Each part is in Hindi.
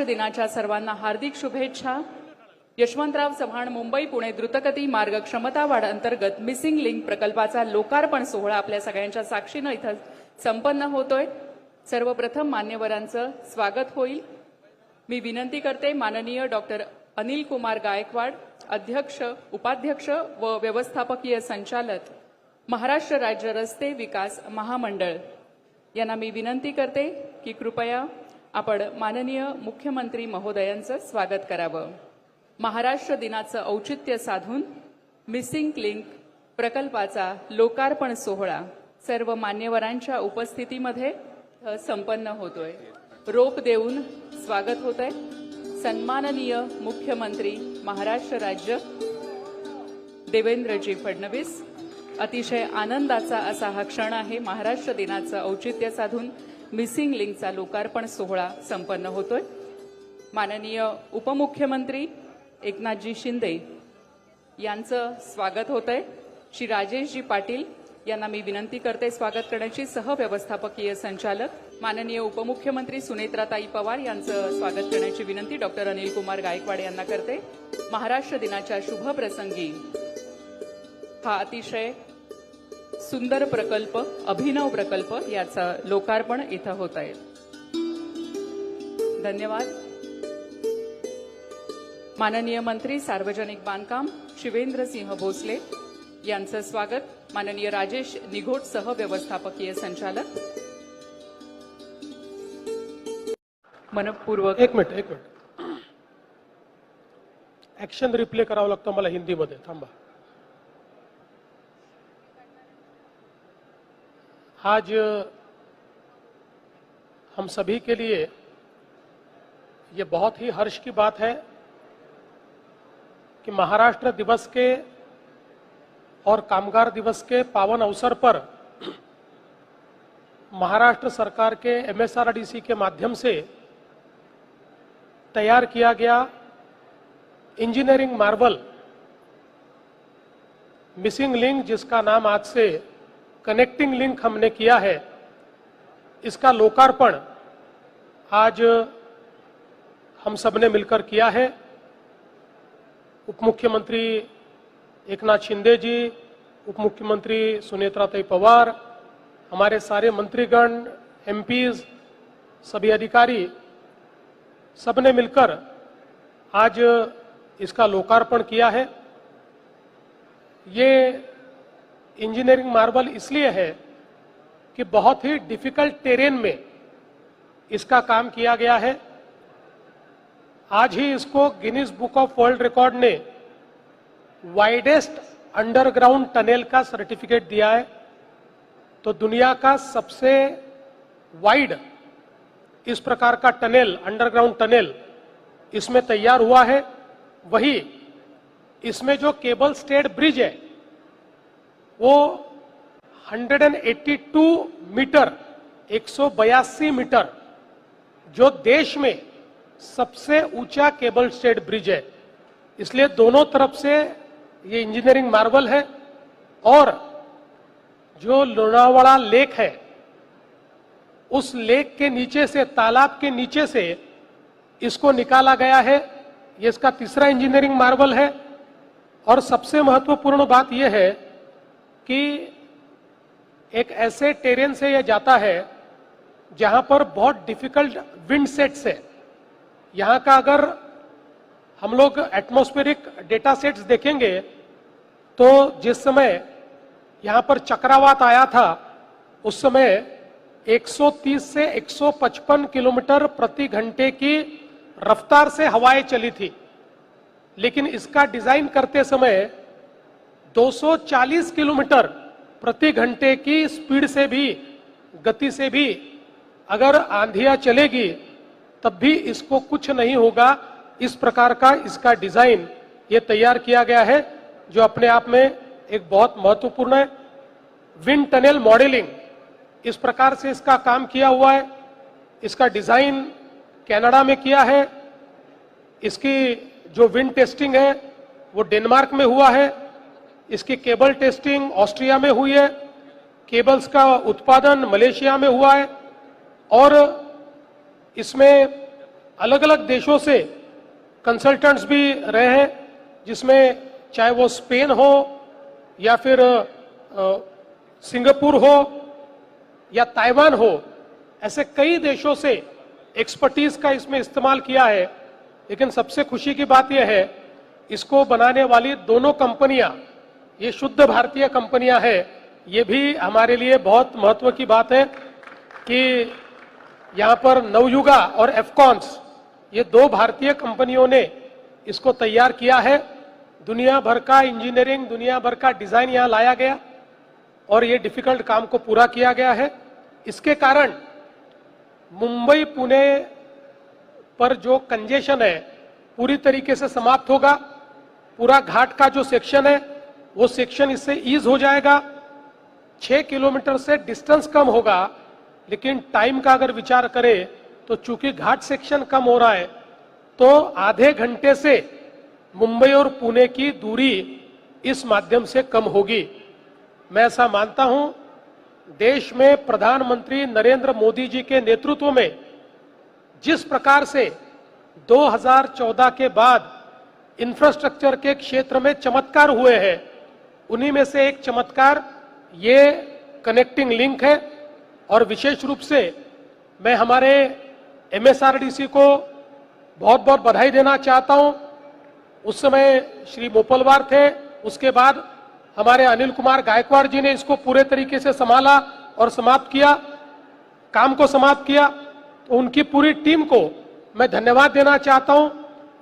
महाराष्ट्र दिनाच्या सर्वांना हार्दिक शुभेच्छा। यशवंतराव चव्हाण मुंबई पुणे द्रुतगती मार्ग क्षमता वाढ अंतर्गत मिसिंग लिंक प्रकल्पाचा लोकार्पण सोहळा आपल्या सगळ्यांच्या साक्षीनं इथं संपन्न होतोय। सर्वप्रथम मान्यवरांचं स्वागत होईल। मी विनंती करते माननीय डॉक्टर अनिल कुमार गायकवाड, अध्यक्ष, उपाध्यक्ष व व्यवस्थापकीय संचालक, महाराष्ट्र राज्य रस्ते विकास महामंडळ यांना मी विनंती करते की कृपया आपण माननीय मुख्यमंत्री महोदयांचं स्वागत करावं। महाराष्ट्र दिनाचं औचित्य साधून मिसिंग लिंक प्रकल्पाचा लोकार्पण सोहळा सर्व मान्यवरांच्या उपस्थितीमध्ये संपन्न होतोय। रोप देऊन स्वागत होतंय। सन्माननीय मुख्यमंत्री महाराष्ट्र राज्य देवेंद्रजी फडणवीस, अतिशय आनंदाचा असा हा क्षण आहे। महाराष्ट्र दिनाचं औचित्य साधून मिसिंग लिंकचा लोकार्पण सोहळा संपन्न होतोय। माननीय उपमुख्यमंत्री एकनाथजी शिंदे यांचं स्वागत होतंय। श्री राजेशजी पाटील यांना मी विनंती करते स्वागत करण्याची। सहव्यवस्थापकीय संचालक माननीय उपमुख्यमंत्री सुनेत्राताई पवार यांचं स्वागत करण्याची विनंती डॉक्टर अनिल कुमार गायकवाड यांना करते। महाराष्ट्र दिनाच्या शुभ प्रसंगी हा अतिशय सुंदर प्रकल्प, अभिनव प्रकल्प याचं लोकार्पण इथं होत आहे। धन्यवाद। माननीय मंत्री सार्वजनिक बांधकाम शिवेंद्रसिंह भोसले यांचं स्वागत। माननीय राजेश निघोट सहव्यवस्थापकीय संचालक मनपूर्वक। एक मिनिट ऍक्शन रिप्ले करावं लागतं मला हिंदीमध्ये, थांबा। आज हम सभी के लिए ये बहुत ही हर्ष की बात है कि महाराष्ट्र दिवस के और कामगार दिवस के पावन अवसर पर महाराष्ट्र सरकार के MSRDC के माध्यम से तैयार किया गया इंजीनियरिंग मार्वल मिसिंग लिंक, जिसका नाम आज से कनेक्टिंग लिंक हमने किया है, इसका लोकार्पण आज हम सबने मिलकर किया है। उप मुख्यमंत्री एकनाथ शिंदे जी, उप मुख्यमंत्री सुनेत्राताई पवार, हमारे सारे मंत्रीगण, MPs, सभी अधिकारी, सबने मिलकर आज इसका लोकार्पण किया है। ये इंजीनियरिंग मार्वल इसलिए है कि बहुत ही डिफिकल्ट टेरेन में इसका काम किया गया है। आज ही इसको Guinness book of world record ने वाइडेस्ट अंडरग्राउंड टनल का सर्टिफिकेट दिया है। तो दुनिया का सबसे वाइड इस प्रकार का टनल, अंडरग्राउंड टनल इसमें तैयार हुआ है। वही इसमें जो केबल स्टेड ब्रिज है वो 182 मीटर, 182 मीटर, जो देश में सबसे ऊंचा केबल स्टेड ब्रिज है। इसलिए दोनों तरफ से ये इंजीनियरिंग मार्वल है। और जो लोनावाड़ा लेक है, उस लेक के नीचे से, तालाब के नीचे से इसको निकाला गया है। ये इसका तीसरा इंजीनियरिंग मार्वल है। और सबसे महत्वपूर्ण बात यह है कि एक ऐसे टेरेन से यह जाता है जहां पर बहुत डिफिकल्ट विंड सेट्स है। यहां का अगर हम लोग एटमॉस्फेरिक डेटा सेट्स देखेंगे तो जिस समय यहां पर चक्रवात आया था उस समय 130 से 155 किलोमीटर प्रति घंटे की रफ्तार से हवाएं चली थी। लेकिन इसका डिजाइन करते समय 240 किलोमीटर प्रति घंटे की स्पीड से भी, गति से भी अगर आंधियां चलेगी तब भी इसको कुछ नहीं होगा। इस प्रकार का इसका डिजाइन ये तैयार किया गया है, जो अपने आप में एक बहुत महत्वपूर्ण है। विंड टनल मॉडलिंग, इस प्रकार से इसका काम किया हुआ है। इसका डिजाइन कनाडा में किया है। इसकी जो विंड टेस्टिंग है वो डेनमार्क में हुआ है। इसकी केबल टेस्टिंग ऑस्ट्रिया में हुई है। केबल्स का उत्पादन मलेशिया में हुआ है। और इसमें अलग अलग देशों से कंसल्टेंट्स भी रहे हैं, जिसमें चाहे वो स्पेन हो या फिर सिंगापुर हो या ताइवान हो, ऐसे कई देशों से एक्सपर्टीज का इसमें इस्तेमाल किया है। लेकिन सबसे खुशी की बात यह है, इसको बनाने वाली दोनों कंपनियां ये शुद्ध भारतीय कंपनियां हैं। ये भी हमारे लिए बहुत महत्व की बात है कि यहाँ पर नवयुगा और एफकॉन्स, ये दो भारतीय कंपनियों ने इसको तैयार किया है। दुनिया भर का इंजीनियरिंग, दुनिया भर का डिजाइन यहाँ लाया गया और ये डिफिकल्ट काम को पूरा किया गया है। इसके कारण मुंबई पुणे पर जो कंजेशन है पूरी तरीके से समाप्त होगा। पूरा घाट का जो सेक्शन है वो सेक्शन इससे ईज हो जाएगा। 6 किलोमीटर से डिस्टेंस कम होगा, लेकिन टाइम का अगर विचार करें तो चूंकि घाट सेक्शन कम हो रहा है तो आधे घंटे से मुंबई और पुणे की दूरी इस माध्यम से कम होगी। मैं ऐसा मानता हूं, देश में प्रधानमंत्री नरेंद्र मोदी जी के नेतृत्व में जिस प्रकार से 2014 के बाद इंफ्रास्ट्रक्चर के क्षेत्र में चमत्कार हुए हैं, उन्हीं में से एक चमत्कार ये कनेक्टिंग लिंक है। और विशेष रूप से मैं हमारे एमएसआरडीसी को बहुत बहुत बधाई देना चाहता हूं। उस समय श्री मोपलवार थे, उसके बाद हमारे अनिल कुमार गायकवाड़ जी ने इसको पूरे तरीके से संभाला और समाप्त किया, काम को समाप्त किया। तो उनकी पूरी टीम को मैं धन्यवाद देना चाहता हूं।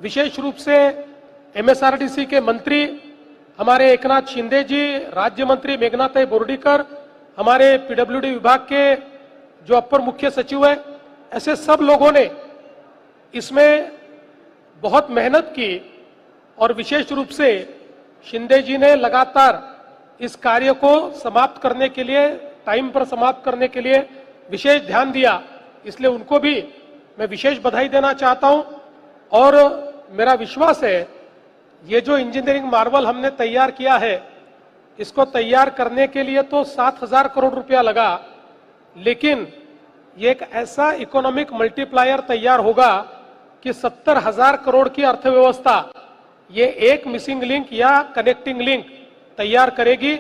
विशेष रूप से एमएसआरडीसी के मंत्री हमारे एकनाथ शिंदे जी, राज्य मंत्री मेघनाथाई बोर्डीकर, हमारे पीडब्ल्यूडी विभाग के जो अपर मुख्य सचिव है, ऐसे सब लोगों ने इसमें बहुत मेहनत की। और विशेष रूप से शिंदे जी ने लगातार इस कार्य को समाप्त करने के लिए, टाइम पर समाप्त करने के लिए विशेष ध्यान दिया, इसलिए उनको भी मैं विशेष बधाई देना चाहता हूं। और मेरा विश्वास है ये जो इंजीनियरिंग मार्वल हमने तैयार किया है, इसको तैयार करने के लिए तो 7,000 करोड़ रुपया लगा, लेकिन ये एक ऐसा इकोनॉमिक मल्टीप्लायर तैयार होगा कि 70,000 करोड़ की अर्थव्यवस्था ये एक मिसिंग लिंक या कनेक्टिंग लिंक तैयार करेगी।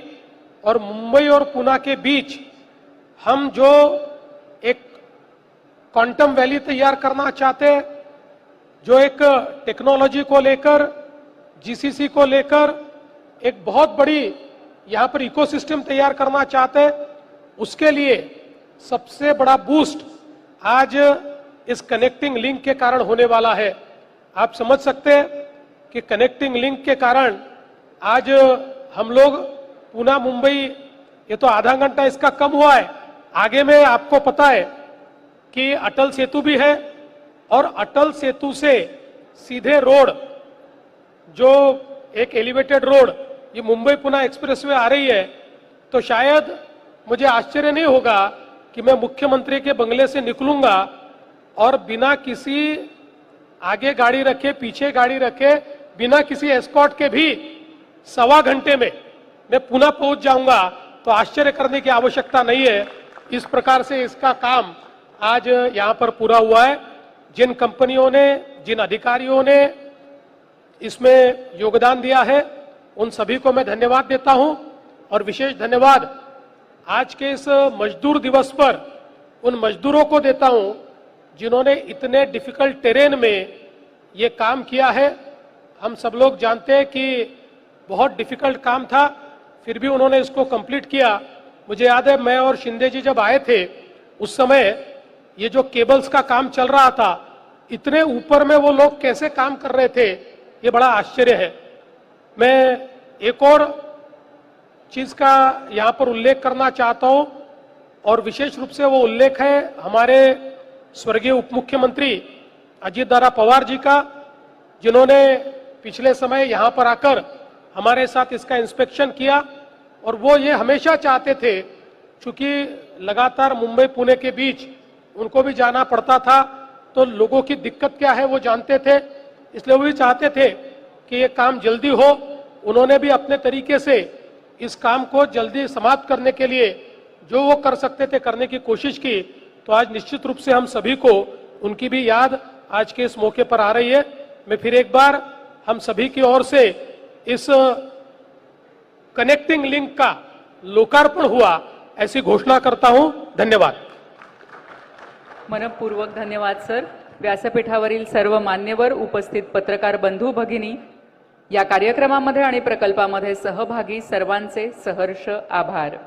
और मुंबई और पुणे के बीच हम जो एक क्वांटम वैली तैयार करना चाहते हैं, जो एक टेक्नोलॉजी को लेकर, जीसीसी को लेकर एक बहुत बड़ी यहां पर इकोसिस्टम तैयार करना चाहते हैं, उसके लिए सबसे बड़ा बूस्ट आज इस कनेक्टिंग लिंक के कारण होने वाला है। आप समझ सकते हैं कि कनेक्टिंग लिंक के कारण आज हम लोग पुणे मुंबई, ये तो आधा घंटा इसका कम हुआ है, आगे में आपको पता है कि अटल सेतु भी है। और अटल सेतु से सीधे रोड, जो एक एलिवेटेड रोड, ये मुंबई पुणे एक्सप्रेसवे आ रही है, तो शायद मुझे आश्चर्य नहीं होगा कि मैं मुख्यमंत्री के बंगले से निकलूंगा और बिना किसी आगे गाड़ी रखे, पीछे गाड़ी रखे, बिना किसी एस्कॉर्ट के भी 1.25 घंटे में मैं पुणे पहुंच जाऊंगा। तो आश्चर्य करने की आवश्यकता नहीं है। इस प्रकार से इसका काम आज यहां पर पूरा हुआ है। जिन कंपनियों ने, जिन अधिकारियों ने इसमें योगदान दिया है, उन सभी को मैं धन्यवाद देता हूं। और विशेष धन्यवाद आज के इस मजदूर दिवस पर उन मजदूरों को देता हूं जिन्होंने इतने डिफिकल्ट टेरेन में ये काम किया है। हम सब लोग जानते हैं कि बहुत डिफिकल्ट काम था, फिर भी उन्होंने इसको कंप्लीट किया। मुझे याद है, मैं और शिंदे जी जब आए थे उस समय ये जो केबल्स का काम चल रहा था, इतने ऊपर में वो लोग कैसे काम कर रहे थे, ये बड़ा आश्चर्य है। मैं एक और चीज का यहां पर उल्लेख करना चाहता हूं, और विशेष रूप से वो उल्लेख है हमारे स्वर्गीय उप मुख्यमंत्री अजीत दादा पवार जी का, जिन्होंने पिछले समय यहां पर आकर हमारे साथ इसका इंस्पेक्शन किया। और वो ये हमेशा चाहते थे, चूंकि लगातार मुंबई पुणे के बीच उनको भी जाना पड़ता था, तो लोगों की दिक्कत क्या है वो जानते थे, इसलिए वो भी चाहते थे कि ये काम जल्दी हो। उन्होंने भी अपने तरीके से इस काम को जल्दी समाप्त करने के लिए जो वो कर सकते थे करने की कोशिश की। तो आज निश्चित रूप से हम सभी को उनकी भी याद आज के इस मौके पर आ रही है। मैं फिर एक बार हम सभी की ओर से इस कनेक्टिंग लिंक का लोकार्पण हुआ ऐसी घोषणा करता हूं। धन्यवाद। मनपूर्वक धन्यवाद सर। व्यासपीठावरील सर्व मान्यवर, उपस्थित पत्रकार बंधू भगिनी, या कार्यक्रमामध्ये आणि प्रकल्पामध्ये सहभागी सर्वांचे सहर्ष आभार।